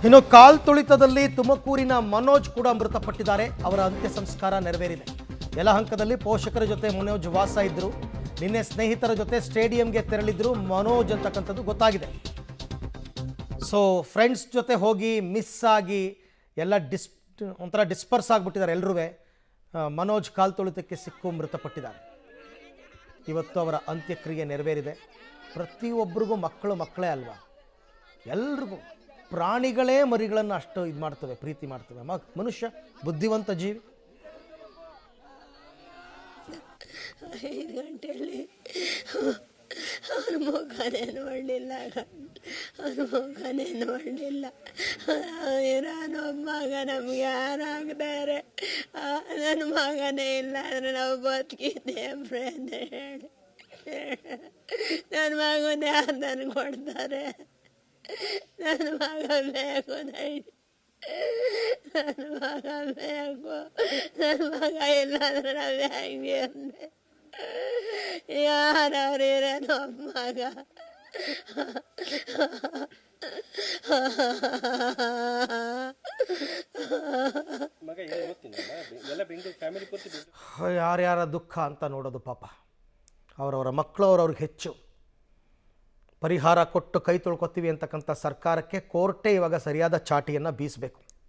ಇನ್ನು ಕಾಲ್ ತುಳಿತದಲ್ಲಿ ತುಮಕೂರಿನ ಮನೋಜ್ ಕೂಡ ಮೃತಪಟ್ಟಿದ್ದಾರೆ. ಅವರ ಅಂತ್ಯ ಸಂಸ್ಕಾರ ನೆರವೇರಿದೆ. ಯಲಹಂಕದಲ್ಲಿ ಪೋಷಕರ ಜೊತೆ ಮನೋಜ್ ವಾಸ ಇದ್ದರು. ನಿನ್ನೆ ಸ್ನೇಹಿತರ ಜೊತೆ ಸ್ಟೇಡಿಯಂಗೆ ತೆರಳಿದ್ರು ಮನೋಜ್ ಅಂತಕ್ಕಂಥದ್ದು ಗೊತ್ತಾಗಿದೆ. ಸೊ ಫ್ರೆಂಡ್ಸ್ ಜೊತೆ ಹೋಗಿ ಮಿಸ್ ಆಗಿ ಎಲ್ಲ ಒಂಥರ ಡಿಸ್ಪರ್ಸ್ ಆಗಿಬಿಟ್ಟಿದ್ದಾರೆ ಎಲ್ಲರೂ. ಮನೋಜ್ ಕಾಲ್ ತುಳಿತಕ್ಕೆ ಸಿಕ್ಕು ಮೃತಪಟ್ಟಿದ್ದಾರೆ. ಇವತ್ತು ಅವರ ಅಂತ್ಯಕ್ರಿಯೆ ನೆರವೇರಿದೆ. ಪ್ರತಿಯೊಬ್ಬರಿಗೂ ಮಕ್ಕಳೇ ಅಲ್ವಾ, ಎಲ್ರಿಗೂ. ಪ್ರಾಣಿಗಳೇ ಮರಿಗಳನ್ನು ಅಷ್ಟು ಇದು ಮಾಡ್ತವೆ, ಪ್ರೀತಿ ಮಾಡ್ತವೆ. ಮನುಷ್ಯ ಬುದ್ಧಿವಂತ ಜೀವಿ. 5 ಗಂಟೆಯಲ್ಲಿ ಅವ್ರ ಮುಖನೇ ನೋಡಲಿಲ್ಲ, ಇರೋನೊಬ್ಬ ಮಗ ನಮ್ಗೆ ಯಾರಾಗ್ತಾರೆ. ನನ್ನ ಮಗನೇ ಇಲ್ಲ ಅಂದರೆ ನಾವು ಬದುಕಿದ್ದೇವೆ ಅಂತ ಹೇಳಿ ನನ್ನ ಮಗನ ಯಾರು ನನಗೆ ಕೊಡ್ತಾರೆ? ನನ್ನ ಮಗ ಬೇಕು, ನನ್ನ ಮಗ ಬೇಕು. ನನ್ನ ಮಗ ಇಲ್ಲ ಅಂದ್ರೆ ನಾವು ಹೆಂಗೆ ಅಂದೆ? ಯಾರವ್ರು ಇರೋದು ಮಗ? ಯಾರ್ಯಾರ ದುಃಖ ಅಂತ ನೋಡೋದು ಪಾಪ. ಅವರವರ ಮಕ್ಕಳು ಅವ್ರವ್ರಿಗೆ ಹೆಚ್ಚು. ಪರಿಹಾರ ಕೊಟ್ಟು ಕೈ ತೊಳ್ಕೊತೀವಿ ಅಂತಕ್ಕಂಥ ಸರ್ಕಾರಕ್ಕೆ ಕೋರ್ಟೇ ಇವಾಗ ಸರಿಯಾದ ಚಾಟಿಯನ್ನು ಬೀಸಬೇಕು.